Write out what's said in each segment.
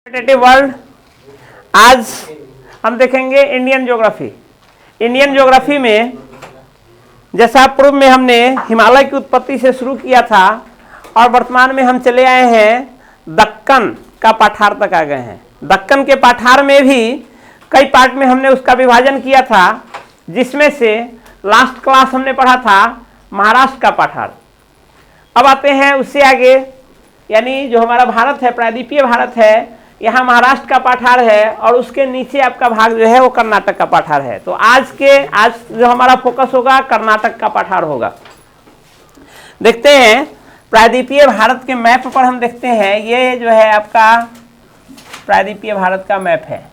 Competitive world. आज हम देखेंगे इंडियन ज्योग्राफी। इंडियन ज्योग्राफी में जैसा पूर्व में हमने हिमालय की उत्पत्ति से शुरू किया था और वर्तमान में हम चले आए हैं दक्कन का पठार तक आ गए हैं। दक्कन के पठार में भी कई पार्ट में हमने उसका विभाजन किया था, जिसमें से लास्ट क्लास हमने पढ़ा था महाराष्ट्र का पठार। अब आते हैं उससे आगे, यानी जो हमारा भारत है, प्रायद्वीपीय भारत है, यहाँ महाराष्ट्र का पठार है और उसके नीचे आपका भाग जो है वो कर्नाटक का पठार है। तो आज जो हमारा फोकस होगा कर्नाटक का पठार होगा। देखते हैं प्रायद्वीपीय भारत के मैप पर हम देखते हैं, ये जो है आपका प्रायद्वीपीय भारत का मैप है।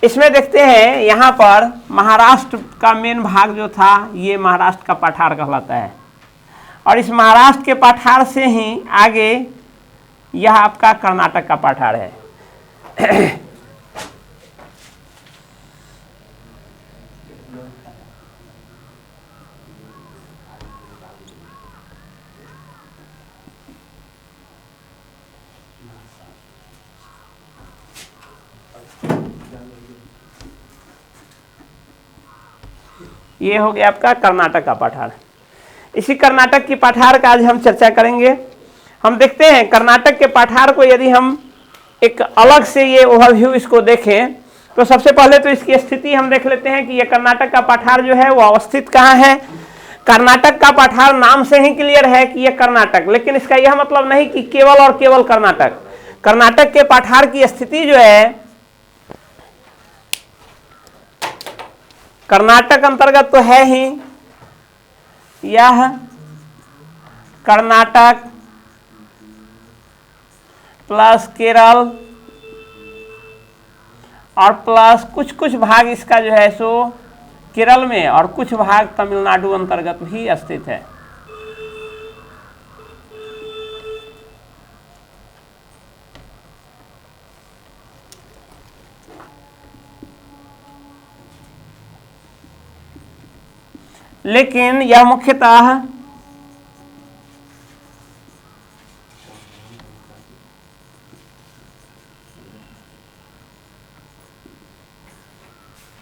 इसमें देखते हैं यहाँ पर महाराष्ट्र का मेन भाग जो था ये महाराष्ट्र का पठार कहलाता है और इस महाराष्ट्र के पठार से ही आगे यह आपका कर्नाटक का पठार है। ये हो गया आपका कर्नाटक का पठार। इसी कर्नाटक की पठार का आज हम चर्चा करेंगे। हम देखते हैं कर्नाटक के पठार को यदि हम एक अलग से ये ओवरव्यू इसको देखें तो सबसे पहले तो इसकी स्थिति हम देख लेते हैं कि ये कर्नाटक का पठार जो है वो अवस्थित कहाँ है। कर्नाटक का पठार नाम से ही क्लियर है कि ये कर्नाटक, लेकिन इसका यह मतलब नहीं कि केवल और केवल कर्नाटक। कर्नाटक के पठार की स्थिति जो है कर्नाटक अंतर्गत तो है ही, यह कर्नाटक प्लस केरल और प्लस कुछ कुछ भाग इसका जो है सो केरल में और कुछ भाग तमिलनाडु अंतर्गत भी स्थित है। लेकिन यह मुख्यतः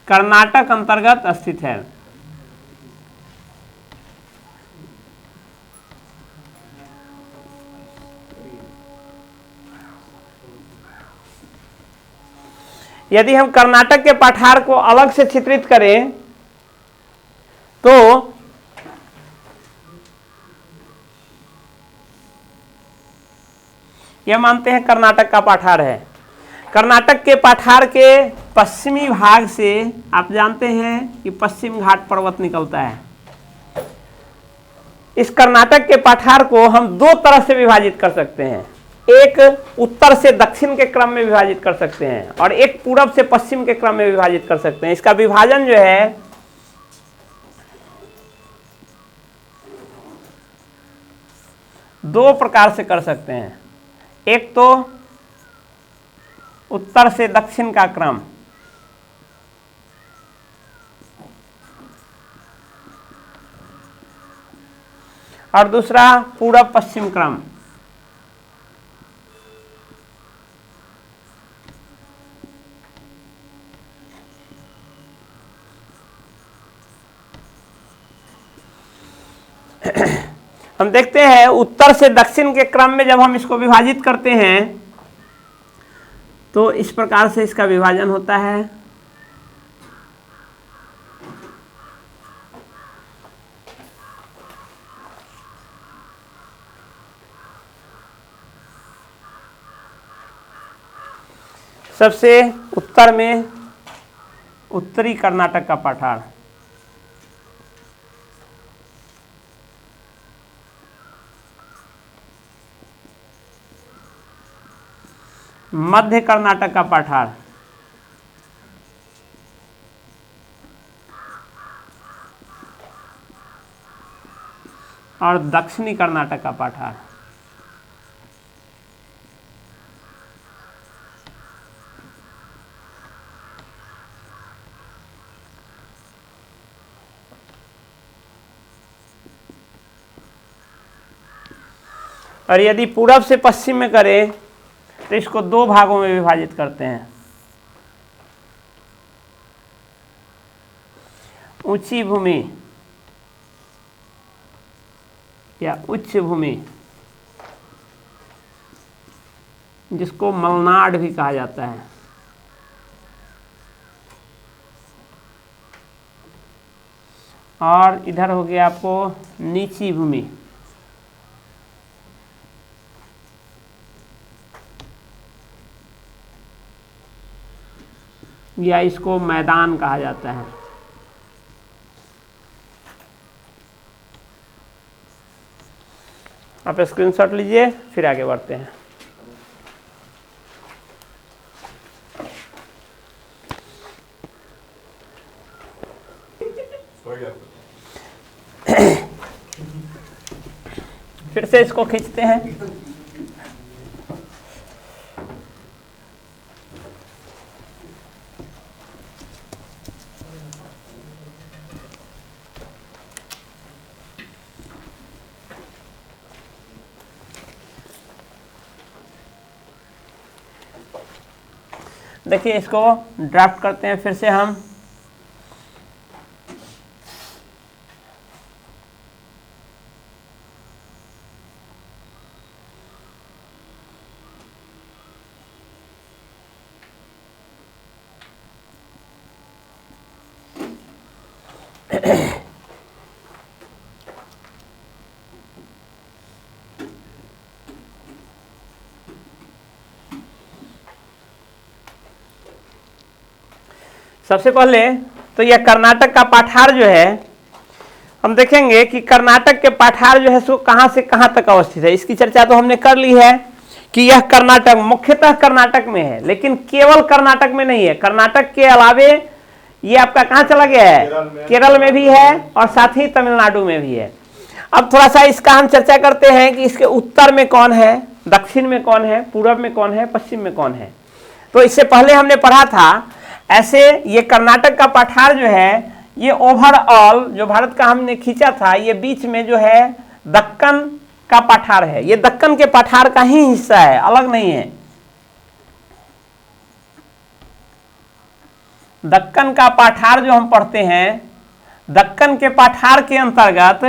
कर्नाटक अंतर्गत स्थित है। यदि हम कर्नाटक के पठार को अलग से चित्रित करें तो यह मानते हैं कर्नाटक का पठार है। कर्नाटक के पठार के पश्चिमी भाग से आप जानते हैं कि पश्चिम घाट पर्वत निकलता है। इस कर्नाटक के पठार को हम दो तरह से विभाजित कर सकते हैं, एक उत्तर से दक्षिण के क्रम में विभाजित कर सकते हैं और एक पूरब से पश्चिम के क्रम में विभाजित कर सकते हैं। इसका विभाजन जो है दो प्रकार से कर सकते हैं। एक तो उत्तर से दक्षिण का क्रम और दूसरा पूरब पश्चिम क्रम। हम देखते हैं उत्तर से दक्षिण के क्रम में जब हम इसको विभाजित करते हैं तो इस प्रकार से इसका विभाजन होता है। सबसे उत्तर में उत्तरी कर्नाटक का पठार, मध्य कर्नाटक का पठार, और दक्षिणी कर्नाटक का पठार। और यदि पूरब से पश्चिम में करें तो इसको दो भागों में विभाजित करते हैं, ऊंची भूमि या उच्च भूमि, जिसको मलनाड भी कहा जाता है, और इधर हो गया आपको नीची भूमि। या इसको मैदान कहा जाता है। आप स्क्रीनशॉट लीजिए, फिर आगे बढ़ते हैं। फिर से इसको खींचते हैं। देखिए इसको ड्राफ्ट करते हैं फिर से हम। सबसे पहले तो यह कर्नाटक का पठार जो है, हम देखेंगे कि कर्नाटक के पठार जो है सो कहां से कहां तक अवस्थित है। इसकी चर्चा तो हमने कर ली है कि यह कर्नाटक मुख्यतः कर्नाटक में है, लेकिन केवल कर्नाटक में नहीं है। कर्नाटक के अलावे ये आपका कहां चला गया है, केरल में भी है और साथ ही तमिलनाडु में भी है। अब थोड़ा सा इसका हम चर्चा करते हैं कि इसके उत्तर में कौन है, दक्षिण में कौन है, पूर्व में कौन है, पश्चिम में कौन है। तो इससे पहले हमने पढ़ा था, ऐसे ये कर्नाटक का पठार जो है, ये ओवरऑल जो भारत का हमने खींचा था, ये बीच में जो है दक्कन का पठार है। ये दक्कन के पठार का ही हिस्सा है, अलग नहीं है। दक्कन का पठार जो हम पढ़ते हैं, दक्कन के पठार के अंतर्गत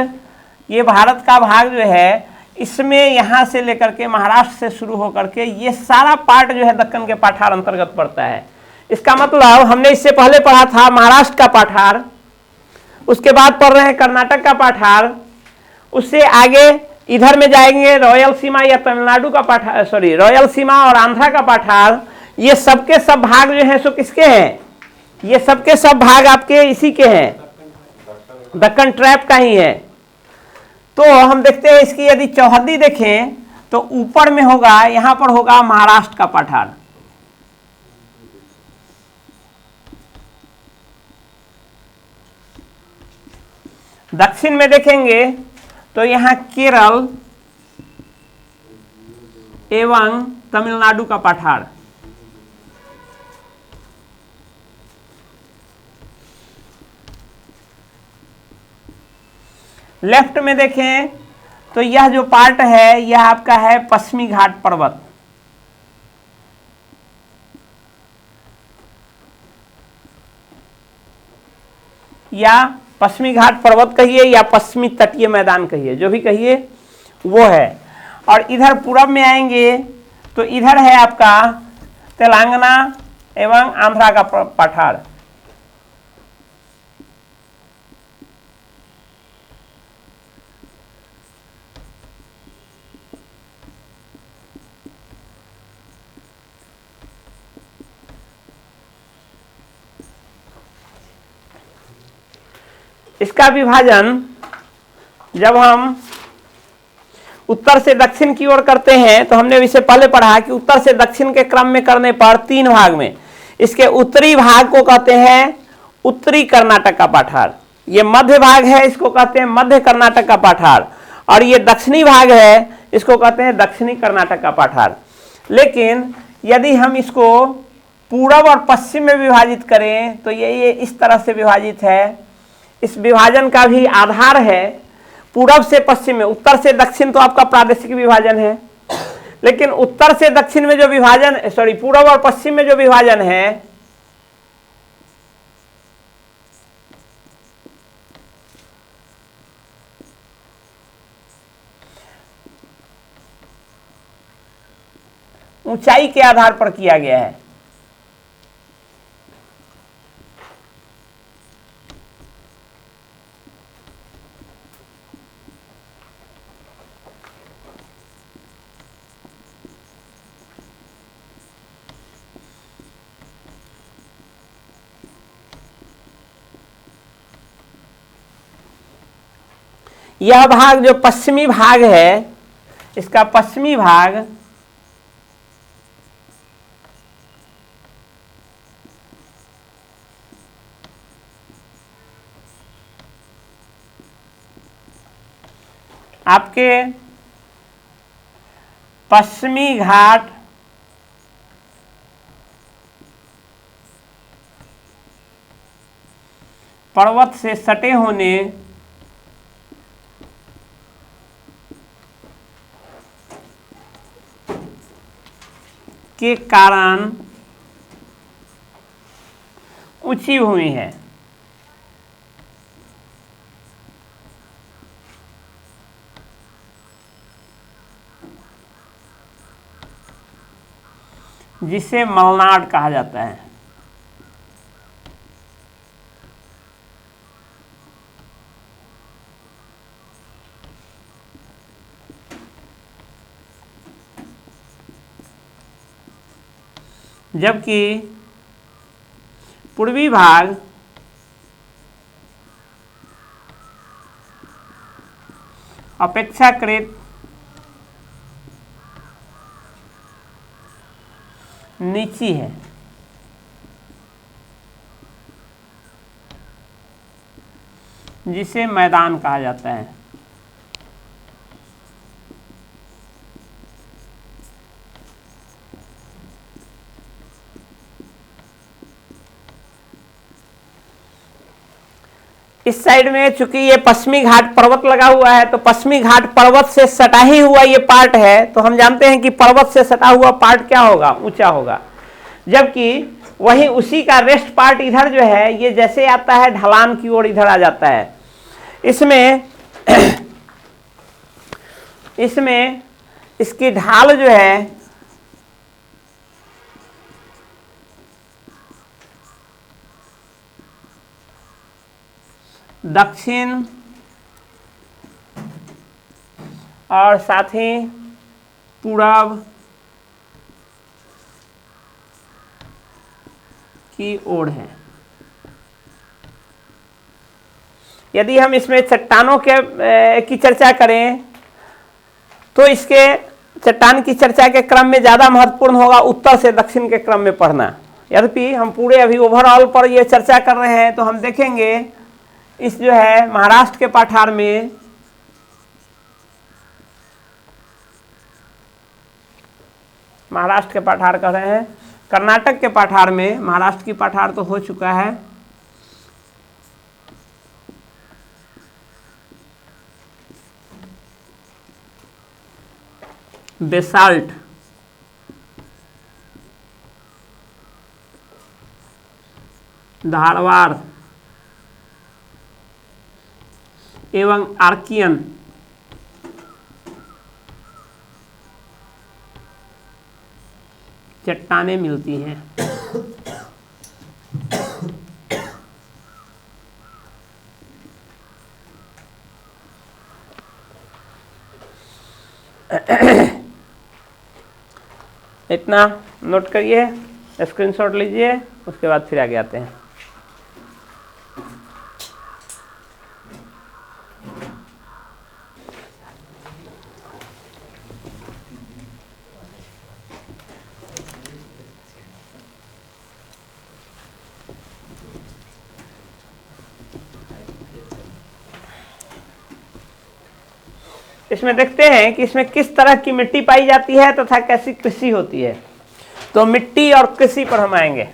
ये भारत का भाग जो है, इसमें यहां से लेकर के महाराष्ट्र से शुरू होकर के ये सारा पार्ट जो है दक्कन के पठार अंतर्गत पड़ता है। इसका मतलब हमने इससे पहले पढ़ा था महाराष्ट्र का पठार, उसके बाद पढ़ रहे हैं कर्नाटक का पठार, उससे आगे इधर में जाएंगे रॉयल सीमा या तमिलनाडु का पठार, सॉरी रॉयल सीमा और आंध्रा का पठार। ये सबके सब भाग जो हैं सो किसके हैं, ये सबके सब भाग आपके इसी के हैं, दक्कन ट्रैप का ही है। तो हम देखते हैं इसकी यदि चौहद्दी देखें तो ऊपर में होगा, यहां पर होगा महाराष्ट्र का पठार, दक्षिण में देखेंगे तो यहां केरल एवं तमिलनाडु का पठार, लेफ्ट में देखें तो यह जो पार्ट है यह आपका है पश्चिमी घाट पर्वत, या पश्चिमी घाट पर्वत कहिए या पश्चिमी तटीय मैदान कहिए, जो भी कहिए वो है। और इधर पूरब में आएंगे तो इधर है आपका तेलंगाना एवं आंध्रा का पठार। इसका विभाजन जब हम उत्तर से दक्षिण की ओर करते हैं तो हमने इससे पहले पढ़ा कि उत्तर से दक्षिण के क्रम में करने पर तीन भाग में, इसके उत्तरी भाग को कहते हैं उत्तरी कर्नाटक का पठार, ये मध्य भाग है इसको कहते हैं मध्य कर्नाटक का पठार, और ये दक्षिणी भाग है इसको कहते हैं दक्षिणी कर्नाटक का पठार। लेकिन यदि हम इसको पूर्व और पश्चिम में विभाजित करें तो ये इस तरह से विभाजित है। इस विभाजन का भी आधार है, पूरब से पश्चिम में, उत्तर से दक्षिण तो आपका प्रादेशिक विभाजन है, लेकिन उत्तर से दक्षिण में जो विभाजन, सॉरी पूरब और पश्चिम में जो विभाजन है, ऊंचाई के आधार पर किया गया है। यह भाग जो पश्चिमी भाग है, इसका पश्चिमी भाग आपके पश्चिमी घाट पर्वत से सटे होने के कारण ऊंची भूमि है। जिसे मलनाड कहा जाता है। जबकि पूर्वी भाग अपेक्षाकृत नीची है। जिसे मैदान कहा जाता है। इस साइड में चूंकि ये पश्चिमी घाट पर्वत लगा हुआ है, तो पश्चिमी घाट पर्वत से सटा ही हुआ ये पार्ट है, तो हम जानते हैं कि पर्वत से सटा हुआ पार्ट क्या होगा, ऊंचा होगा। जबकि वहीं उसी का रेस्ट पार्ट इधर जो है, ये जैसे आता है ढलान की ओर इधर आ जाता है। इसमें इसकी ढाल जो है दक्षिण और साथ ही पूरब की ओर है। यदि हम इसमें चट्टानों की चर्चा करें, तो इसके चट्टान की चर्चा के क्रम में ज़्यादा महत्वपूर्ण होगा उत्तर से दक्षिण के क्रम में पढ़ना। यद्यपि हम पूरे अभी ओवरऑल पर ये चर्चा कर रहे हैं, तो हम देखेंगे इस जो है महाराष्ट्र के पठार में महाराष्ट्र के पठार कर रहे हैं, कर्नाटक के पठार में, महाराष्ट्र की पठार तो हो चुका है, बेसाल्ट, धारवाड़ एवं आर्कियन चट्टानें मिलती हैं। इतना नोट करिए, स्क्रीनशॉट लीजिए, उसके बाद फिर आगे आते हैं। इसमें देखते हैं कि इसमें किस तरह की मिट्टी पाई जाती है तथा कैसी कृषि होती है। तो मिट्टी और कृषि पर हम आएंगे।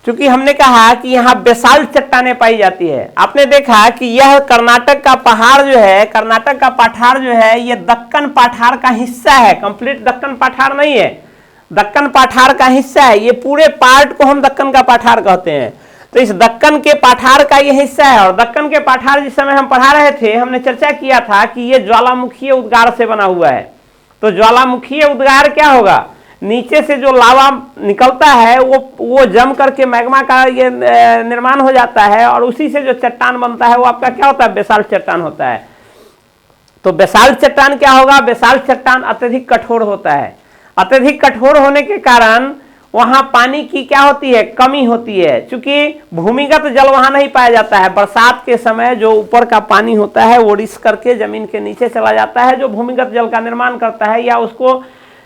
क्योंकि हमने कहा कि यहाँ बेसाल्ट चट्टानें पाई जाती है। आपने देखा कि यह कर्नाटक का पहाड़ जो है, कर्नाटक का पठार जो है, ये दक्कन पठार का हिस्सा है। कंप्लीट दक्कन पठार नहीं है, दक्कन पठार का हिस्सा है। ये पूरे पार्ट को हम दक्कन का पठार कहते हैं। तो इस दक्कन के पठार का ये हिस्सा है। और दक्कन के पठार जिस समय हम पढ़ा रहे थे, हमने चर्चा किया था कि ये ज्वालामुखीय उद्गार से बना हुआ है। तो ज्वालामुखीय उद्गार क्या होगा, नीचे से जो लावा निकलता है वो जम करके मैग्मा का ये निर्माण हो जाता है, और उसी से जो चट्टान बनता है वो आपका क्या होता है, बेसाल्ट चट्टान होता है। तो बेसाल्ट चट्टान क्या होगा, बेसाल्ट चट्टान अत्यधिक कठोर होता है। अत्यधिक कठोर होने के कारण वहां पानी की क्या होती है, कमी होती है। चूंकि भूमिगत जल वहां नहीं पाया जाता है। बरसात के समय जो ऊपर का पानी होता है वो रिस करके जमीन के नीचे चला जाता है, जो भूमिगत जल का निर्माण करता है या उसको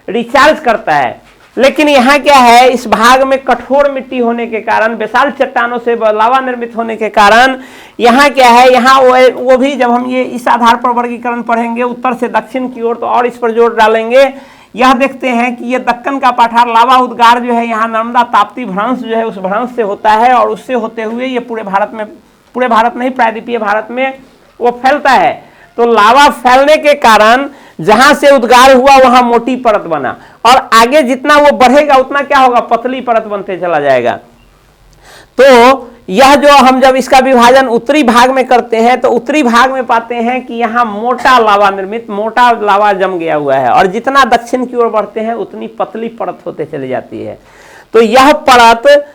रिचार्ज करता है। लेकिन यहाँ क्या है, इस भाग में कठोर मिट्टी होने के कारण, बेसाल्ट चट्टानों से लावा निर्मित होने के कारण यहाँ क्या है, यहाँ वो भी जब हम ये इस आधार पर वर्गीकरण पढ़ेंगे उत्तर से दक्षिण की ओर, तो और इस पर जोर डालेंगे। यह देखते हैं कि ये दक्कन का पठार लावा उद्गार जो है, यहाँ नर्मदा ताप्ती भ्रंश जो है उस भ्रंश से होता है, और उससे होते हुए ये पूरे भारत में, पूरे भारत नहीं प्रायद्वीपीय भारत में वो फैलता है। तो लावा फैलने के कारण जहां से उद्गार हुआ वहां मोटी परत बना, और आगे जितना वो बढ़ेगा उतना क्या होगा, पतली परत बनते चला जाएगा। तो यह जो हम जब इसका विभाजन उत्तरी भाग में करते हैं, तो उत्तरी भाग में पाते हैं कि यहाँ मोटा लावा निर्मित, मोटा लावा जम गया हुआ है, और जितना दक्षिण की ओर बढ़ते हैं उतनी पतली परत होते चली जाती है। तो यह परत,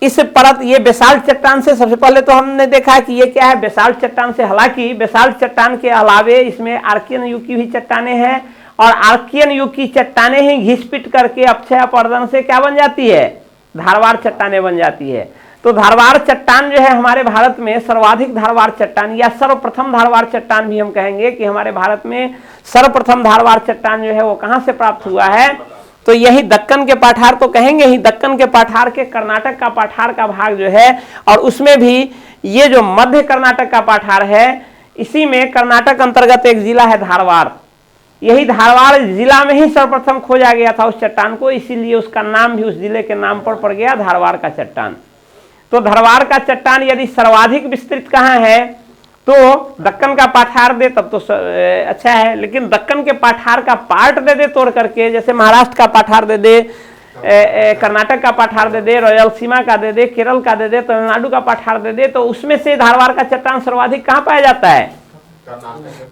इस परत, ये बेसाल्ट चट्टान से, सबसे पहले तो हमने देखा कि ये क्या है, बेसाल्ट चट्टान से। हालांकि बेसाल्ट चट्टान के अलावे इसमें आर्कियन युग की भी चट्टानें हैं, और आर्कियन युग की चट्टानें ही घिस-पिट करके अक्षय अपर्दन से क्या बन जाती है, धारवाड़ चट्टानें बन जाती है। तो धारवाड़ चट्टान जो है हमारे भारत में सर्वाधिक धारवाड़ चट्टान, या सर्वप्रथम धारवाड़ चट्टान भी हम कहेंगे कि हमारे भारत में सर्वप्रथम धारवाड़ चट्टान जो है वो कहां से प्राप्त हुआ है, तो यही दक्कन के पठार तो कहेंगे ही। दक्कन के पठार के कर्नाटक का पठार का भाग जो है, और उसमें भी ये जो मध्य कर्नाटक का पठार है, इसी में कर्नाटक अंतर्गत एक जिला है धारवाड़। यही धारवाड़ जिला में ही सर्वप्रथम खोजा गया था उस चट्टान को, इसीलिए उसका नाम भी उस जिले के नाम पर पड़ गया, धारवाड़ का चट्टान। तो धारवाड़ का चट्टान यदि सर्वाधिक विस्तृत कहाँ है, तो दक्कन का पठार दे तब तो अच्छा है, लेकिन दक्कन के पठार का पार्ट दे दे तोड़ करके, जैसे महाराष्ट्र का पठार दे दे, कर्नाटक का पठार दे दे, रायलसीमा का दे दे, केरल का दे दे, तमिलनाडु का पठार दे दे, तो उसमें से धारवाड़ का चट्टान सर्वाधिक कहाँ पाया जाता है,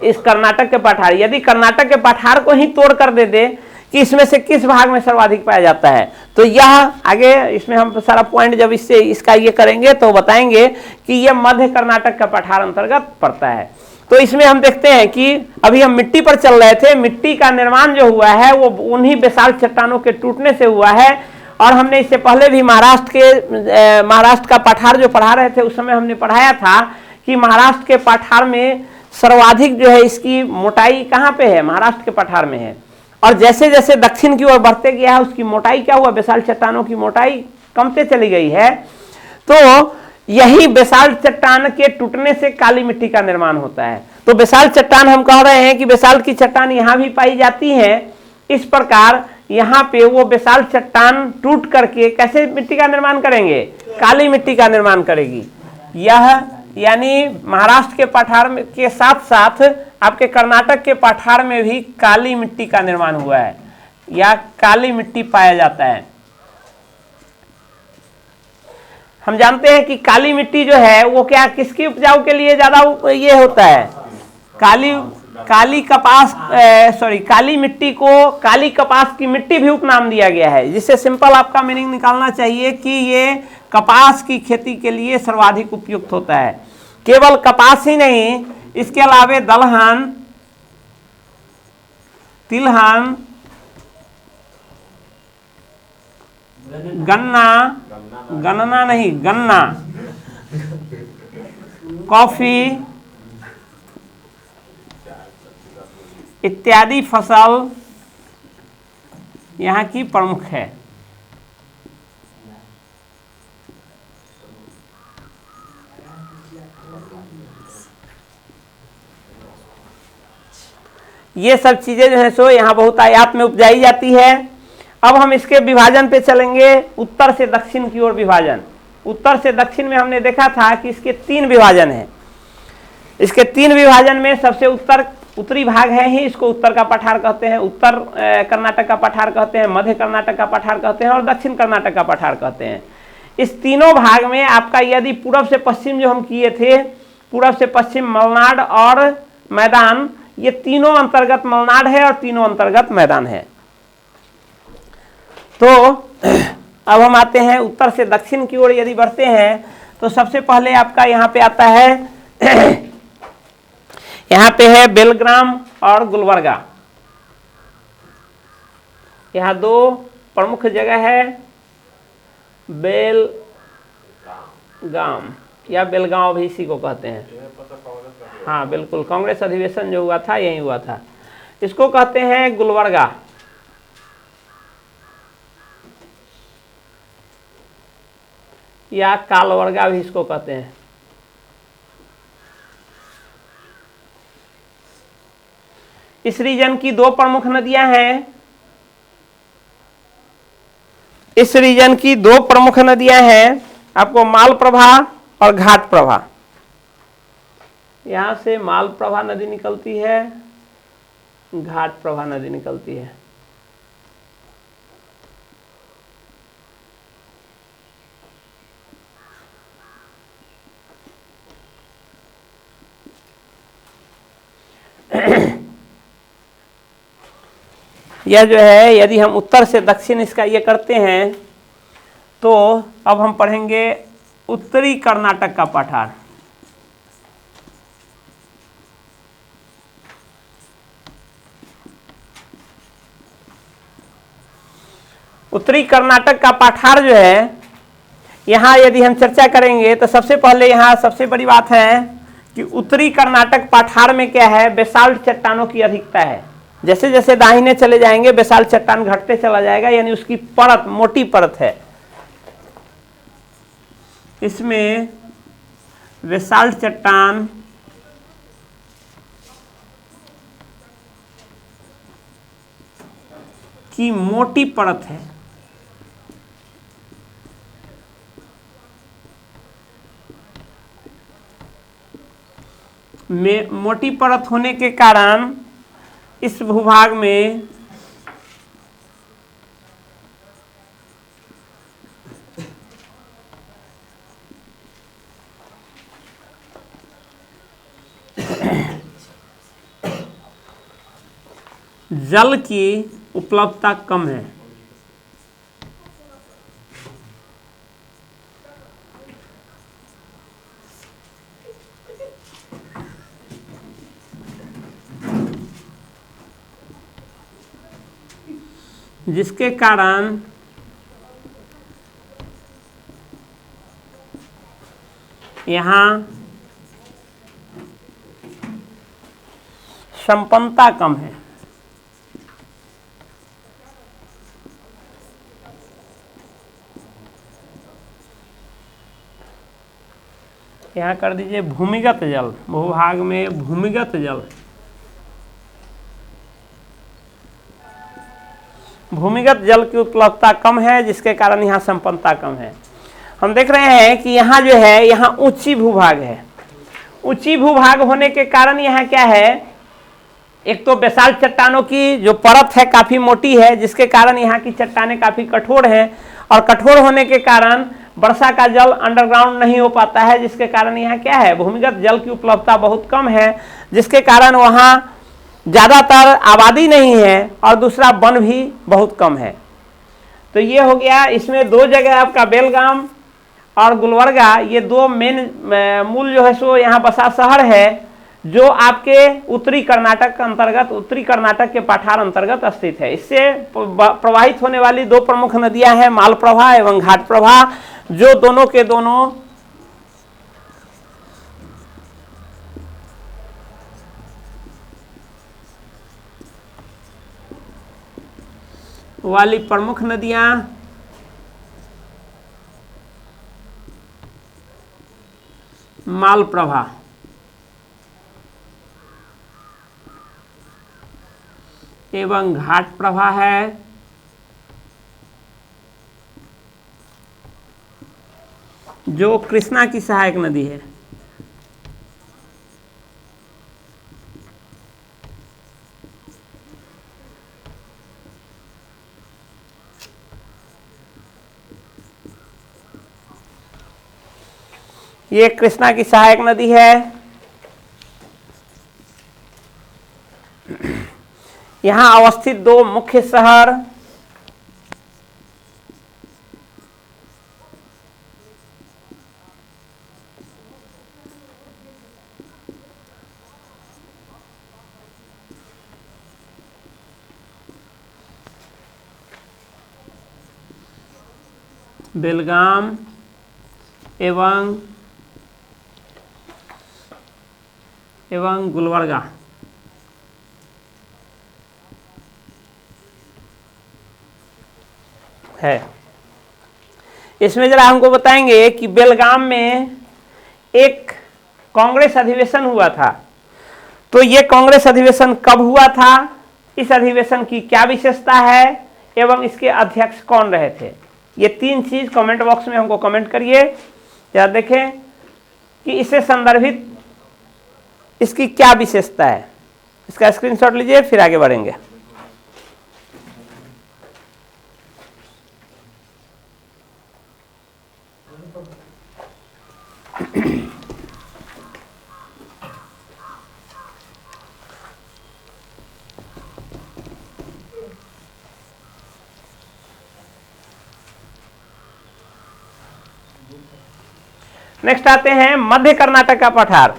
इस कर्नाटक के पठार। यदि कर्नाटक के पठार को ही तोड़ कर दे दे कि इसमें से किस भाग में सर्वाधिक पाया जाता है, तो यह आगे इसमें हम सारा पॉइंट जब इससे इसका ये करेंगे तो बताएंगे कि यह मध्य कर्नाटक का पठार अंतर्गत पड़ता है। तो इसमें हम देखते हैं कि अभी हम मिट्टी पर चल रहे थे, मिट्टी का निर्माण जो हुआ है वो उन्हीं बेसाल्ट चट्टानों के टूटने से हुआ है। और हमने इससे पहले भी महाराष्ट्र का पठार जो पढ़ा रहे थे उस समय हमने पढ़ाया था कि महाराष्ट्र के पठार में सर्वाधिक जो है इसकी मोटाई कहाँ पे है, महाराष्ट्र के पठार में है। और जैसे जैसे दक्षिण की ओर बढ़ते गया है उसकी मोटाई क्या हुआ, बेसाल्ट चट्टानों की मोटाई कमते चली गई है। तो यही बेसाल्ट चट्टान के टूटने से काली मिट्टी का निर्माण होता है। तो बेसाल्ट चट्टान हम कह रहे हैं कि बेसाल्ट की चट्टान यहाँ भी पाई जाती है। इस प्रकार यहाँ पे वो बेसाल्ट चट्टान टूट करके कैसे मिट्टी का निर्माण करेंगे, काली मिट्टी का निर्माण करेगी। यह यानी महाराष्ट्र के पठार में के साथ साथ आपके कर्नाटक के पठार में भी काली मिट्टी का निर्माण हुआ है या काली मिट्टी पाया जाता है। हम जानते हैं कि काली मिट्टी जो है वो क्या किसकी उपजाऊ के लिए ज्यादा ये होता है, काली मिट्टी को काली कपास की मिट्टी भी उपनाम दिया गया है, जिससे सिंपल आपका मीनिंग निकालना चाहिए कि ये कपास की खेती के लिए सर्वाधिक उपयुक्त होता है। केवल कपास ही नहीं, इसके अलावे दलहन, तिलहन, गन्ना, कॉफी इत्यादि फसल यहाँ की प्रमुख है। ये सब चीजें जो है सो यहाँ बहुत आयात में उपजाई जाती है। अब हम इसके विभाजन पे चलेंगे, उत्तर से दक्षिण की ओर विभाजन। उत्तर से दक्षिण में हमने देखा था कि इसके 3 विभाजन हैं। इसके 3 विभाजन में सबसे उत्तरी भाग है ही, इसको उत्तर का पठार कहते हैं, उत्तर कर्नाटक का पठार कहते हैं, मध्य कर्नाटक का पठार कहते हैं और दक्षिण कर्नाटक का पठार कहते हैं। इस तीनों भाग में आपका यदि पूर्व से पश्चिम जो हम किए थे, पूर्व से पश्चिम मलनाड और मैदान, ये तीनों अंतर्गत मलनाड है और तीनों अंतर्गत मैदान है। तो अब हम आते हैं उत्तर से दक्षिण की ओर यदि बढ़ते हैं तो सबसे पहले आपका यहाँ पे आता है यहाँ पे है बेलग्राम और गुलबर्गा। यहाँ 2 प्रमुख जगह है, बेलगाम या बेलगांव भी इसी को कहते हैं। हाँ बिल्कुल, कांग्रेस अधिवेशन जो हुआ था यही हुआ था। इसको कहते हैं गुलबर्गा। या कालवर्गा भी इसको कहते हैं। इस रीजन की 2 प्रमुख नदियां हैं। इस रीजन की 2 प्रमुख नदियां हैं, आपको मालप्रभा और घाटप्रभा। यहां से मालप्रभा नदी निकलती है, घाटप्रभा नदी निकलती है। यह जो है, यदि हम उत्तर से दक्षिण इसका ये करते हैं तो अब हम पढ़ेंगे उत्तरी कर्नाटक का पठार। उत्तरी कर्नाटक का पठार जो है, यहाँ यदि हम चर्चा करेंगे तो सबसे पहले यहाँ सबसे बड़ी बात है कि उत्तरी कर्नाटक पठार में क्या है, बेसाल्ट चट्टानों की अधिकता है। जैसे जैसे दाहिने चले जाएंगे बेसाल्ट चट्टान घटते चला जाएगा, यानी उसकी परत मोटी परत है। इसमें बेसाल्ट चट्टान की मोटी परत है। में मोटी परत होने के कारण इस भूभाग में जल की उपलब्धता कम है। जिसके कारण यहाँ संपन्नता कम है। यहाँ कर दीजिए भूमिगत जल, भूभाग में भूमिगत जल, भूमिगत जल की उपलब्धता कम है, जिसके कारण यहाँ संपन्नता कम है। हम देख रहे हैं कि यहाँ जो है, यहाँ ऊंची भूभाग है। ऊंची भूभाग होने के कारण यहाँ क्या है, एक तो बेसाल्ट चट्टानों की जो परत है काफी मोटी है, जिसके कारण यहाँ की चट्टानें काफी कठोर हैं, और कठोर होने के कारण वर्षा का जल अंडरग्राउंड नहीं हो पाता है, जिसके कारण यहाँ क्या है, भूमिगत जल की उपलब्धता बहुत कम है, जिसके कारण वहाँ ज़्यादातर आबादी नहीं है, और दूसरा वन भी बहुत कम है। तो ये हो गया, इसमें 2 जगह आपका बेलगाम और गुलबर्गा, ये 2 मेन मूल जो है सो यहाँ बसा शहर है, जो आपके उत्तरी कर्नाटक अंतर्गत, उत्तरी कर्नाटक के पठार अंतर्गत स्थित है। इससे प्रवाहित होने वाली 2 प्रमुख नदियां हैं, मालप्रभा एवं घाटप्रभा, जो दोनों के दोनों वाली प्रमुख नदियां मालप्रभा एवं घाटप्रभा है। जो कृष्णा की सहायक नदी है। ये कृष्णा की सहायक नदी है। यहां अवस्थित दो मुख्य शहर बेलगाम एवं गुलबर्गा है। इसमें जरा हमको बताएंगे कि बेलगाम में एक कांग्रेस अधिवेशन हुआ था, तो ये कांग्रेस अधिवेशन कब हुआ था, इस अधिवेशन की क्या विशेषता है एवं इसके अध्यक्ष कौन रहे थे। ये तीन चीज कमेंट बॉक्स में हमको कमेंट करिए, या देखें कि इससे संदर्भित इसकी क्या विशेषता है। इसका स्क्रीनशॉट लीजिए, फिर आगे बढ़ेंगे। नेक्स्ट आते हैं मध्य कर्नाटक का पठार।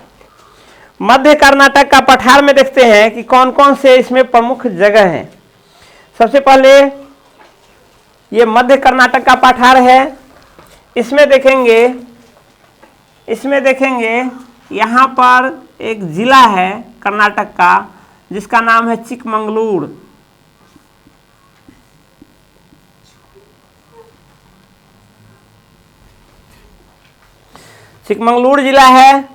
मध्य कर्नाटक का पठार में देखते हैं कि कौन कौन से इसमें प्रमुख जगह हैं। सबसे पहले ये मध्य कर्नाटक का पठार है। इसमें देखेंगे यहाँ पर एक जिला है कर्नाटक का जिसका नाम है चिकमंगलूर। चिकमंगलूर जिला है।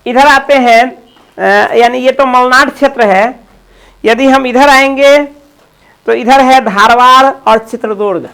इधर आते हैं, यानी ये तो मलनाड क्षेत्र है। यदि हम इधर आएंगे तो इधर है धारवाड़ और चित्रदुर्ग।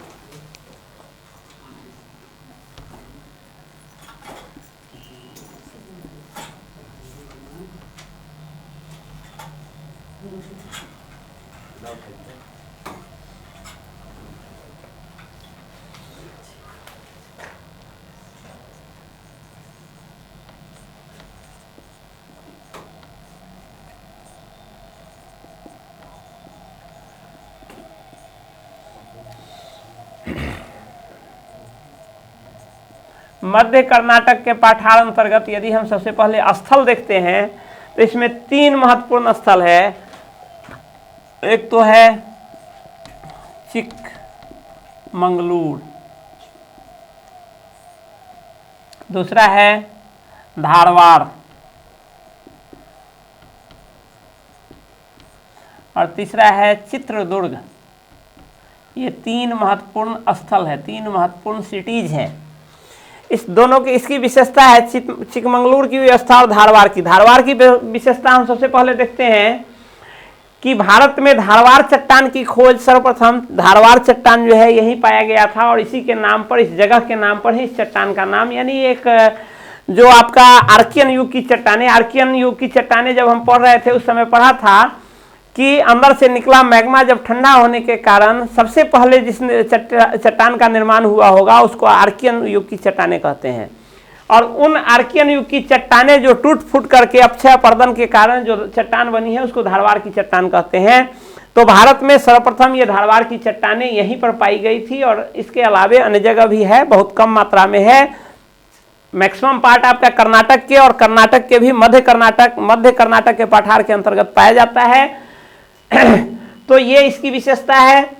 मध्य कर्नाटक के पठार अंतर्गत यदि हम सबसे पहले स्थल देखते हैं तो इसमें तीन महत्वपूर्ण स्थल है। एक तो है चिकमंगलूर, दूसरा है धारवाड़ और तीसरा है चित्रदुर्ग। ये तीन महत्वपूर्ण स्थल है, तीन महत्वपूर्ण सिटीज हैं। इस दोनों की इसकी विशेषता है चिकमंगलूर की व्यवस्था और धारवाड़ की। धारवाड़ की विशेषता हम सबसे पहले देखते हैं कि भारत में धारवाड़ चट्टान की खोज सर्वप्रथम धारवाड़ चट्टान जो है यहीं पाया गया था और इसी के नाम पर, इस जगह के नाम पर ही इस चट्टान का नाम, यानी एक जो आपका आर्कियन युग की चट्टानें जब हम पढ़ रहे थे उस समय पढ़ा था कि अंदर से निकला मैग्मा जब ठंडा होने के कारण सबसे पहले जिस चट्टान का निर्माण हुआ होगा उसको आर्कियन युग की चट्टानें कहते हैं। और उन आर्कियन युग की चट्टानें जो टूट फूट करके अक्षय पर्दन के कारण जो चट्टान बनी है उसको धारवाड़ की चट्टान कहते हैं। तो भारत में सर्वप्रथम ये धारवाड़ की चट्टानें यहीं पर पाई गई थी और इसके अलावे अन्य जगह भी है, बहुत कम मात्रा में है। मैक्सिमम पार्ट आपका कर्नाटक के और कर्नाटक के भी मध्य कर्नाटक के पठार के अंतर्गत पाया जाता है। तो ये इसकी विशेषता है।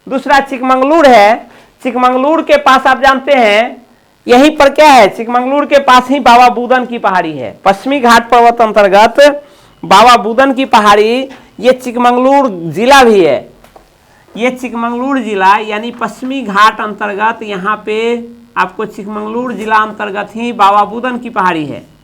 दूसरा चिकमंगलूर है। चिकमंगलूर के पास आप जानते हैं यहीं पर क्या है, चिकमंगलूर के पास ही बाबा बुदन की पहाड़ी है। पश्चिमी घाट पर्वत अंतर्गत बाबा बुदन की पहाड़ी, ये चिकमंगलूर जिला भी है। ये चिकमंगलूर जिला यानी पश्चिमी घाट अंतर्गत यहाँ पे आपको चिकमंगलूर जिला अंतर्गत ही बाबा बुदन की पहाड़ी है।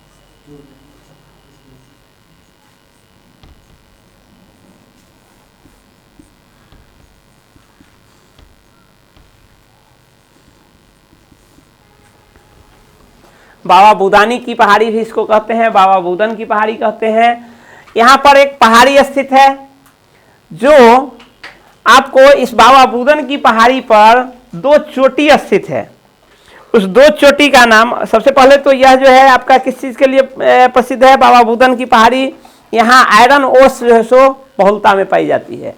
बाबा बुदानी की पहाड़ी भी इसको कहते हैं, बाबा बुदन की पहाड़ी कहते हैं। यहाँ पर एक पहाड़ी स्थित है जो आपको इस बाबा बुदन की पहाड़ी पर दो चोटी स्थित है। उस दो चोटी का नाम, सबसे पहले तो यह जो है आपका किस चीज के लिए प्रसिद्ध है, बाबा बुदन की पहाड़ी, यहाँ आयरन ओर्स जो है सो बहुलता में पाई जाती है।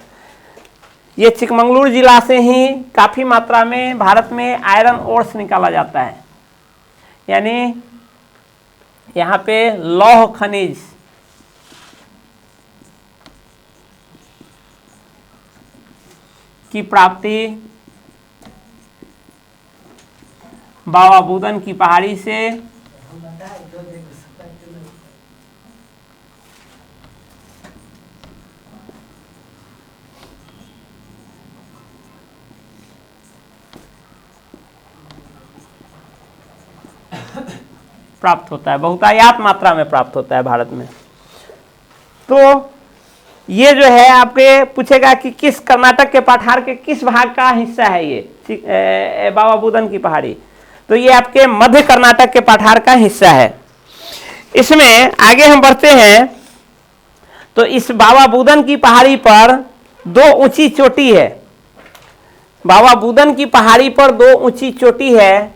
ये चिकमंगलूर जिला से ही काफी मात्रा में भारत में आयरन ओर्स निकाला जाता है, यानी यहाँ पे लौह खनिज की प्राप्ति बाबा बुदन की पहाड़ी से प्राप्त होता है, बहुतायात मात्रा में प्राप्त होता है भारत में। तो ये जो है आपके पूछेगा कि किस कर्नाटक के पठार के किस भाग का हिस्सा है ये बाबा बुदन की पहाड़ी, तो ये आपके मध्य कर्नाटक के पठार का हिस्सा है। इसमें आगे हम बढ़ते हैं तो इस बाबा बुदन की पहाड़ी पर दो ऊंची चोटी है, बाबा बुदन की पहाड़ी पर दो ऊंची चोटी है।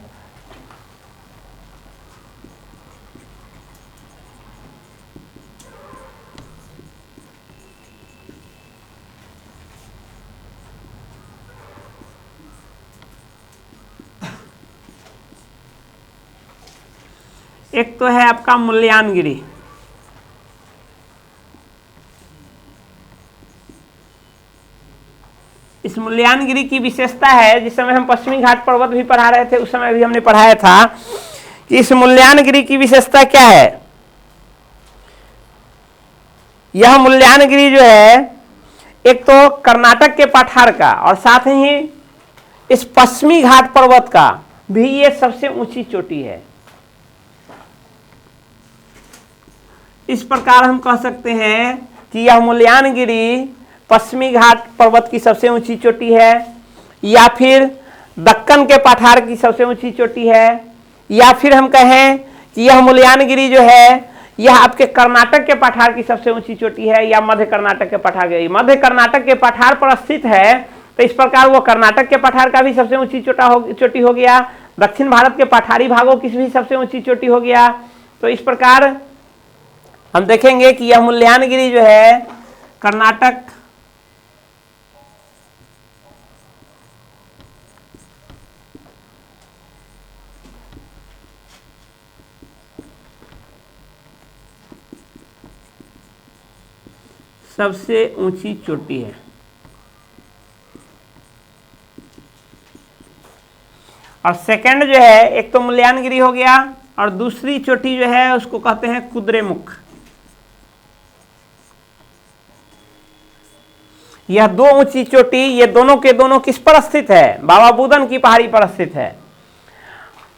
एक तो है आपका मुल्यानगिरी, इस मुल्यानगिरी की विशेषता है, जिस समय हम पश्चिमी घाट पर्वत भी पढ़ा रहे थे उस समय भी हमने पढ़ाया था कि इस मुल्यानगिरी की विशेषता क्या है। यह मुल्यानगिरी जो है एक तो कर्नाटक के पठार का और साथ ही इस पश्चिमी घाट पर्वत का भी ये सबसे ऊंची चोटी है। इस प्रकार हम कह सकते हैं कि यह मुल्यानगिरी पश्चिमी घाट पर्वत की सबसे ऊंची चोटी है, या फिर दक्कन के पठार की सबसे ऊंची चोटी है, या फिर हम कहें कि यह मुल्यानगिरी जो है यह आपके कर्नाटक के पठार की सबसे ऊंची चोटी है, या मध्य कर्नाटक के पठार की। मध्य कर्नाटक के पठार पर स्थित है तो इस प्रकार वो कर्नाटक के पठार का भी सबसे ऊंची चोटी हो गया, दक्षिण भारत के पठारी भागों की भी सबसे ऊंची चोटी हो गया। तो इस प्रकार हम देखेंगे कि यह मुल्यानगिरी जो है कर्नाटक सबसे ऊंची चोटी है। और सेकंड जो है, एक तो मुल्यानगिरी हो गया और दूसरी चोटी जो है उसको कहते हैं कुद्रेमुख। यह दो ऊंची चोटी, ये दोनों के दोनों किस पर स्थित है, बाबा बुदन की पहाड़ी पर स्थित है।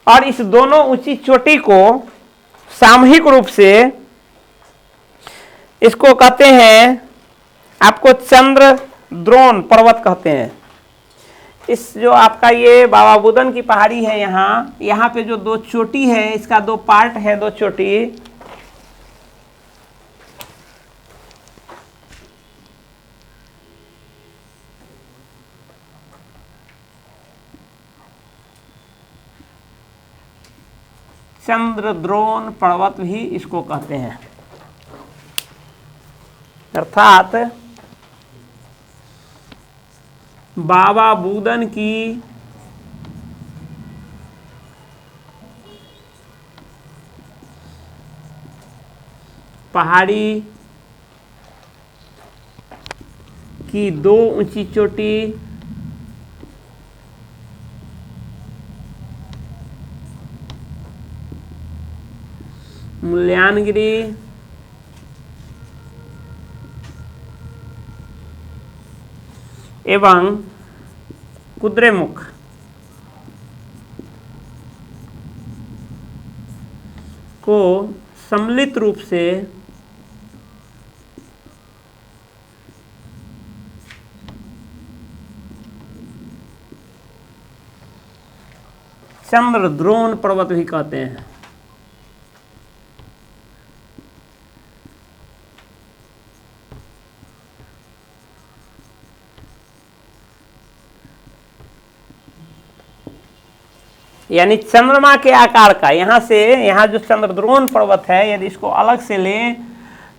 और इस दोनों ऊंची चोटी को सामूहिक रूप से इसको कहते हैं आपको चंद्र द्रोण पर्वत कहते हैं। इस जो आपका ये बाबा बुदन की पहाड़ी है, यहाँ पे जो दो चोटी है, इसका दो पार्ट है, दो चोटी, चंद्रद्रोण पर्वत भी इसको कहते हैं। अर्थात बाबा बुदन की पहाड़ी की दो ऊंची चोटी मुल्यानगिरी एवं कुद्रेमुख को सम्मिलित रूप से चंद्रद्रोण पर्वत भी कहते हैं। यानी चंद्रमा के आकार का, यहाँ से यहाँ जो चंद्रद्रोण पर्वत है यदि इसको अलग से लें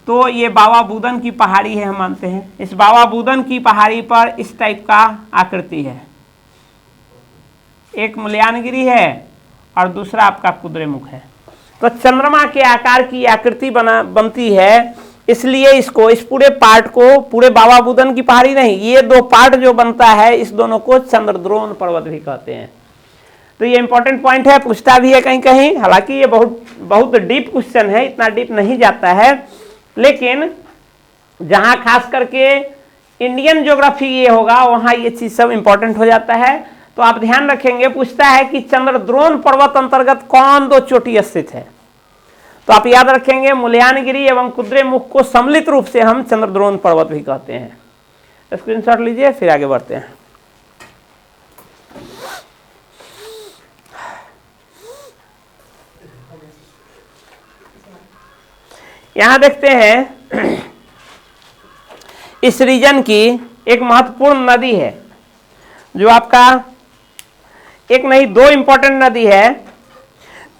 तो ये बाबा बुदन की पहाड़ी है, हम मानते हैं। इस बाबा बुदन की पहाड़ी पर इस टाइप का आकृति है, एक मुल्यानगिरी है और दूसरा आपका कुद्रेमुख है। तो चंद्रमा के आकार की आकृति बनती है, इसलिए इसको, इस पूरे पार्ट को, पूरे बाबा बुदन की पहाड़ी नहीं, ये दो पार्ट जो बनता है इस दोनों को चंद्रद्रोण पर्वत भी कहते हैं। तो ये इंपॉर्टेंट पॉइंट है, पूछता भी है कहीं कहीं। हालांकि ये बहुत डीप क्वेश्चन है, इतना डीप नहीं जाता है, लेकिन जहां खास करके इंडियन ज्योग्राफी ये होगा वहां ये चीज सब इंपॉर्टेंट हो जाता है। तो आप ध्यान रखेंगे, पूछता है कि चंद्रद्रोण पर्वत अंतर्गत कौन दो चोटी स्थित है। तो आप याद रखेंगे मुल्यानगिरी एवं कुद्रेमुख को सम्मिलित रूप से हम चंद्रद्रोण पर्वत भी कहते हैं। स्क्रीनशॉट लीजिए, फिर आगे बढ़ते हैं। यहां देखते हैं इस रीजन की एक महत्वपूर्ण नदी है जो आपका, एक नहीं दो इंपॉर्टेंट नदी है,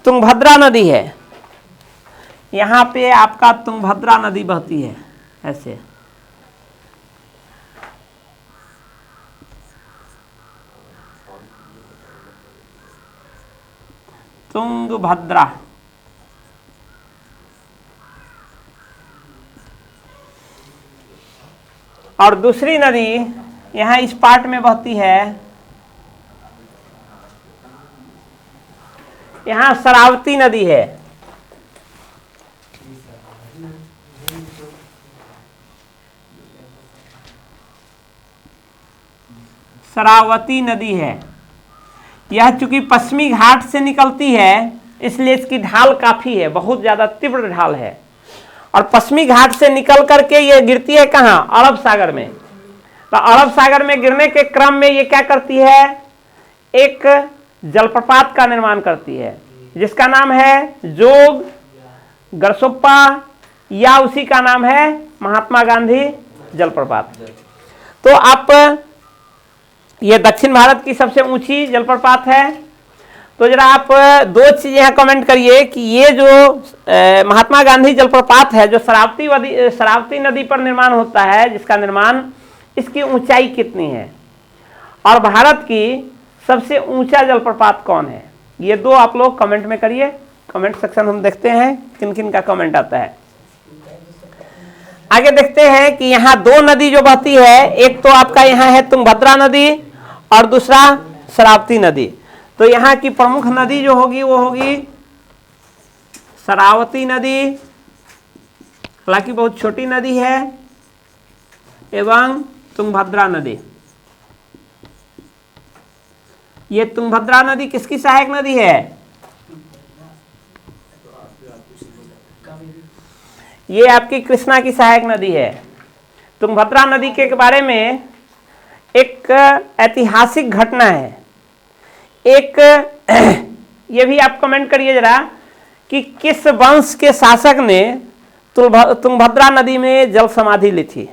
तुंगभद्रा नदी है। यहां पे आपका तुंगभद्रा नदी बहती है ऐसे, तुंगभद्रा। और दूसरी नदी यहां इस पार्ट में बहती है, यहां शरावती नदी है। शरावती नदी है। यह चूंकि पश्चिमी घाट से निकलती है इसलिए इसकी ढाल काफी है, बहुत ज्यादा तीव्र ढाल है। और पश्चिमी घाट से निकल करके ये गिरती है कहां? अरब सागर में। तो अरब सागर में गिरने के क्रम में ये क्या करती है? एक जलप्रपात का निर्माण करती है जिसका नाम है जोग गरसोप्पा, या उसी का नाम है महात्मा गांधी जलप्रपात। तो आप, ये दक्षिण भारत की सबसे ऊंची जलप्रपात है। तो जरा आप दो चीजें यहाँ कमेंट करिए कि ये जो महात्मा गांधी जलप्रपात है जो शरावती नदी पर निर्माण होता है, जिसका निर्माण, इसकी ऊंचाई कितनी है, और भारत की सबसे ऊंचा जलप्रपात कौन है? ये दो आप लोग कमेंट में करिए। कमेंट सेक्शन हम देखते हैं किन किन का कमेंट आता है। आगे देखते हैं कि यहाँ दो नदी जो बहती है, एक तो आपका यहाँ है तुंगभद्रा नदी और दूसरा शरावती नदी। तो यहाँ की प्रमुख नदी जो होगी वो होगी शरावती नदी, हालांकि बहुत छोटी नदी है, एवं तुंगभद्रा नदी। ये तुंगभद्रा नदी किसकी सहायक नदी है? ये आपकी कृष्णा की सहायक नदी है। तुंगभद्रा नदी के बारे में एक ऐतिहासिक घटना है। एक ये भी आप कमेंट करिए जरा कि किस वंश के शासक ने तुंगभद्रा नदी में जल समाधि ली थी।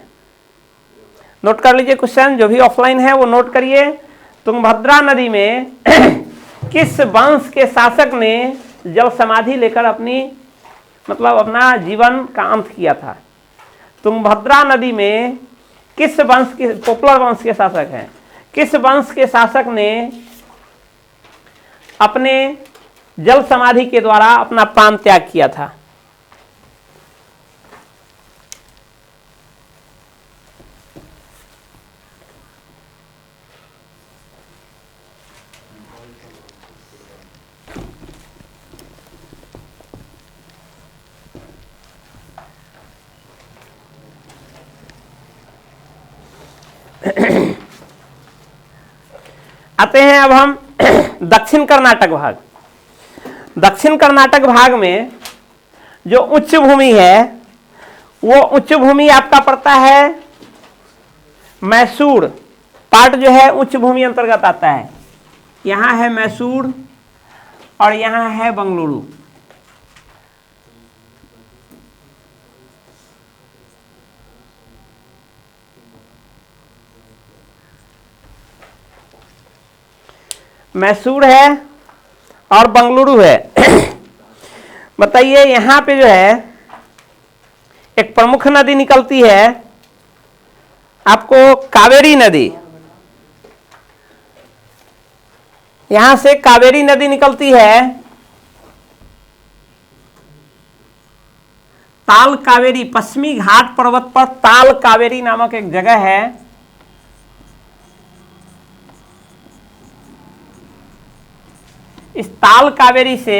नोट कर लीजिए क्वेश्चन, जो भी ऑफलाइन है वो नोट करिए। तुंगभद्रा नदी में किस वंश के शासक ने जल समाधि लेकर अपना जीवन का अंत किया था? तुंगभद्रा नदी में किस वंश के, पॉपुलर वंश के शासक हैं, किस वंश के शासक ने अपने जल समाधि के द्वारा अपना प्राण त्याग किया था? आते हैं अब हम दक्षिण कर्नाटक भाग। दक्षिण कर्नाटक भाग में जो उच्च भूमि है वो उच्च भूमि आपका पड़ता है मैसूर। पार्ट जो है उच्च भूमि अंतर्गत आता है। यहाँ है मैसूर और यहाँ है बंगलुरु। मैसूर है और बंगलुरु है। बताइए यहां पे जो है एक प्रमुख नदी निकलती है आपको कावेरी नदी, यहां से कावेरी नदी निकलती है। ताल कावेरी, पश्चिमी घाट पर्वत पर ताल कावेरी नामक एक जगह है। इस ताल कावेरी से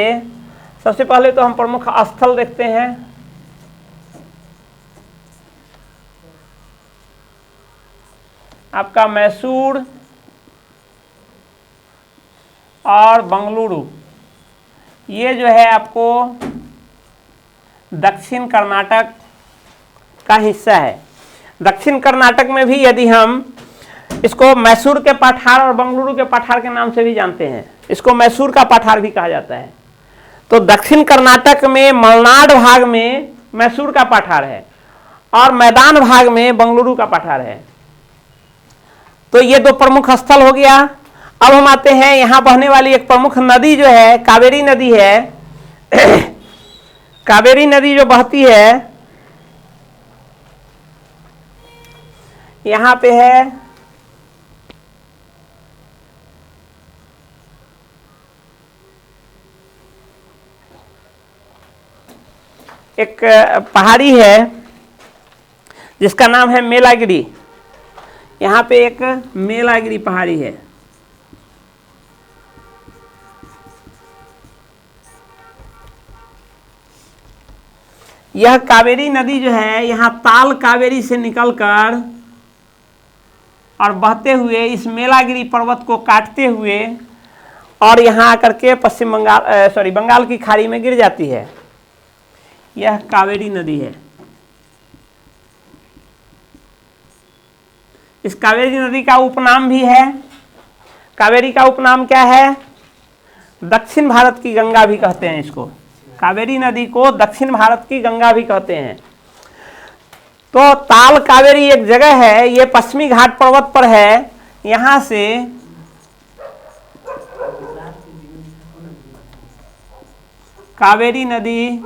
सबसे पहले तो हम प्रमुख स्थल देखते हैं। आपका मैसूर और बंगलुरु, ये जो है आपको दक्षिण कर्नाटक का हिस्सा है। दक्षिण कर्नाटक में भी यदि हम इसको मैसूर के पठार और बंगलुरु के पठार के नाम से भी जानते हैं, इसको मैसूर का पठार भी कहा जाता है। तो दक्षिण कर्नाटक में मलनाड भाग में मैसूर का पठार है और मैदान भाग में बंगलुरु का पठार है। तो ये दो प्रमुख स्थल हो गया। अब हम आते हैं यहां बहने वाली एक प्रमुख नदी जो है कावेरी नदी है। कावेरी नदी जो बहती है यहां पे है एक पहाड़ी है जिसका नाम है मेलागिरी। यहां पे एक मेलागिरी पहाड़ी है। यह कावेरी नदी जो है यहां ताल कावेरी से निकलकर और बहते हुए इस मेलागिरी पर्वत को काटते हुए और यहां आकर के पश्चिम बंगाल बंगाल की खाड़ी में गिर जाती है। यह कावेरी नदी है। इस कावेरी नदी का उपनाम भी है। कावेरी का उपनाम क्या है? दक्षिण भारत की गंगा भी कहते हैं इसको। कावेरी नदी को दक्षिण भारत की गंगा भी कहते हैं। तो ताल कावेरी एक जगह है, ये पश्चिमी घाट पर्वत पर है। यहां से कावेरी नदी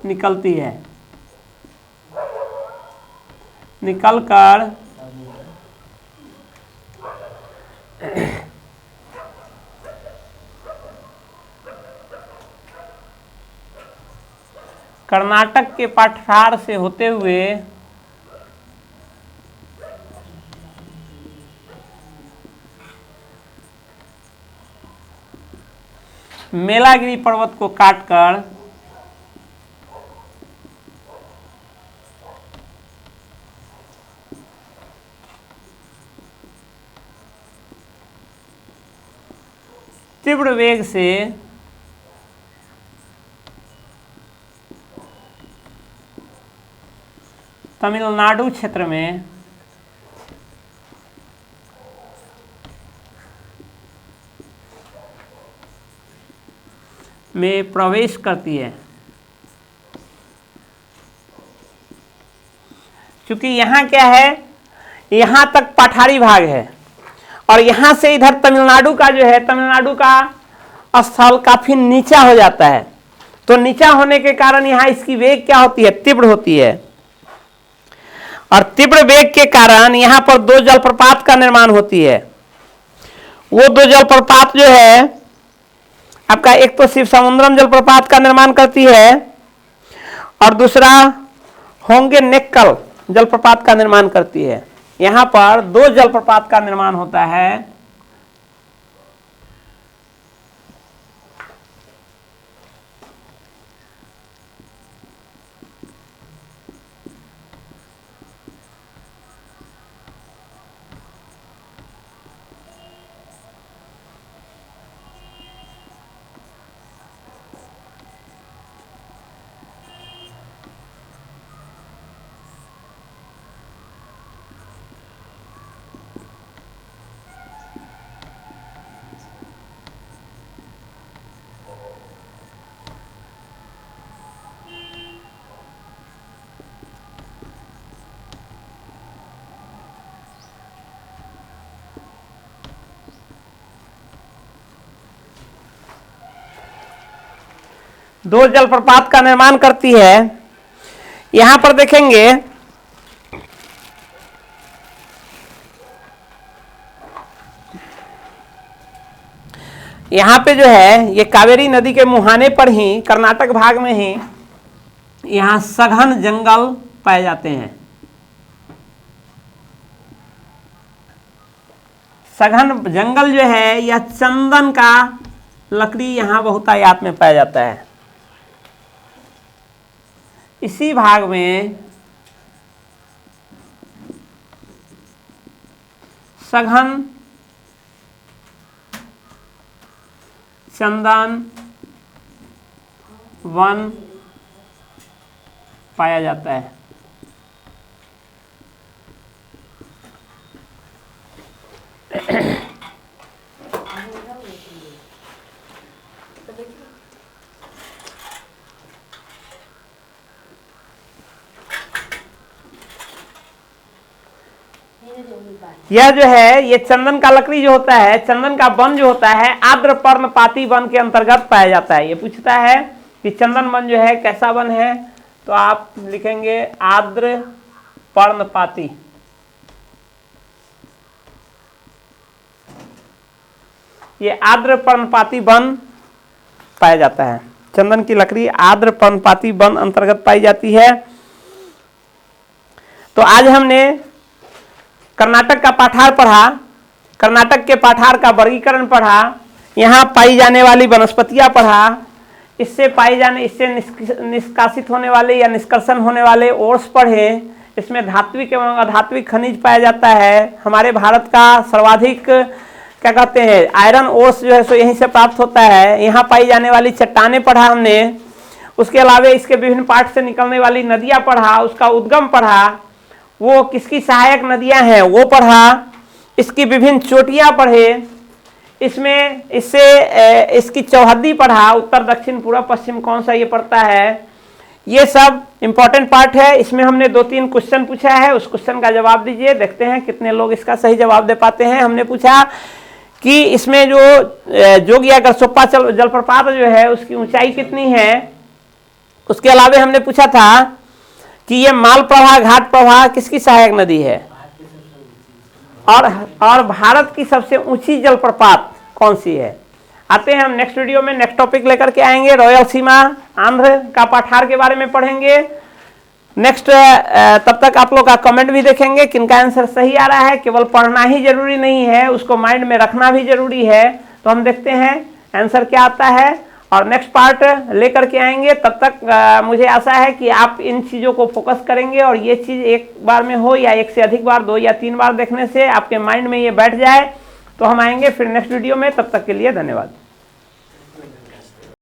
निकलती है, निकलकर कर्नाटक के पठार से होते हुए मेलागिरी पर्वत को काटकर तीव्र वेग से तमिलनाडु क्षेत्र में प्रवेश करती है। क्योंकि यहां क्या है, यहां तक पठारी भाग है और यहां से इधर तमिलनाडु का जो है, तमिलनाडु का स्थल काफी नीचा हो जाता है। तो नीचा होने के कारण यहां इसकी वेग क्या होती है? तीव्र होती है। और तीव्र वेग के कारण यहां पर दो जलप्रपात का निर्माण होती है। वो दो जलप्रपात जो है आपका, एक तो शिव समुद्रम जलप्रपात का निर्माण करती है और दूसरा होंगे नेक्कल जलप्रपात का निर्माण करती है। यहां पर दो जलप्रपात का निर्माण होता है। दो जलप्रपात का निर्माण करती है। यहां पर देखेंगे यहां पे जो है ये कावेरी नदी के मुहाने पर ही कर्नाटक भाग में ही यहां सघन जंगल पाए जाते हैं। सघन जंगल जो है यह चंदन का लकड़ी यहां बहुतायत में पाया जाता है। इसी भाग में सघन चंदन वन पाया जाता है। यह जो है ये चंदन का लकड़ी जो होता है, चंदन का वन जो होता है आर्द्र पर्णपाती वन के अंतर्गत पाया जाता है। ये पूछता है कि चंदन वन जो है कैसा वन है, तो आप लिखेंगे आर्द्र पर्णपाती। ये आर्द्र पर्णपाती वन पाया जाता है। चंदन की लकड़ी आर्द्र पर्णपाती वन अंतर्गत पाई जाती है। तो आज हमने कर्नाटक का पाठार पढ़ा, कर्नाटक के पाठार का वर्गीकरण पढ़ा, यहाँ पाई जाने वाली वनस्पतियां पढ़ा, इससे निष्कासित होने वाले या निष्कर्षण होने वाले ओर्स पढ़े। इसमें धात्विक एवं अधात्विक खनिज पाया जाता है। हमारे भारत का सर्वाधिक क्या कहते हैं आयरन ओर्स जो है सो यहीं से प्राप्त होता है। यहाँ पाई जाने वाली चट्टानें पढ़ा हमने। उसके अलावा इसके विभिन्न पार्ट से निकलने वाली नदियां पढ़ा, उसका उद्गम पढ़ा, वो किसकी सहायक नदियां हैं वो पढ़ा, इसकी विभिन्न चोटियां पढ़े, इसकी चौहद्दी पढ़ा, उत्तर दक्षिण पूर्व पश्चिम कौन सा ये पड़ता है। ये सब इंपॉर्टेंट पार्ट है। इसमें हमने 2-3 क्वेश्चन पूछा है, उस क्वेश्चन का जवाब दीजिए। देखते हैं कितने लोग इसका सही जवाब दे पाते हैं। हमने पूछा कि इसमें जो जोगिया गरसोप्पा जलप्रपात जो है उसकी ऊंचाई कितनी है। उसके अलावा हमने पूछा था कि ये मालप्रभा घाट प्रभा किसकी सहायक नदी है, और भारत की सबसे ऊंची जलप्रपात कौन सी है। आते हैं हम नेक्स्ट वीडियो में, नेक्स्ट टॉपिक लेकर के आएंगे। रॉयल सीमा आंध्र का पाठार के बारे में पढ़ेंगे नेक्स्ट। तब तक आप लोग का कमेंट भी देखेंगे किनका आंसर सही आ रहा है। केवल पढ़ना ही जरूरी नहीं है, उसको माइंड में रखना भी जरूरी है। तो हम देखते हैं आंसर क्या आता है और नेक्स्ट पार्ट लेकर के आएंगे। तब तक मुझे आशा है कि आप इन चीज़ों को फोकस करेंगे और ये चीज़ एक बार में हो या एक से अधिक बार, 2 या 3 बार देखने से आपके माइंड में ये बैठ जाए। तो हम आएंगे फिर नेक्स्ट वीडियो में। तब तक के लिए धन्यवाद।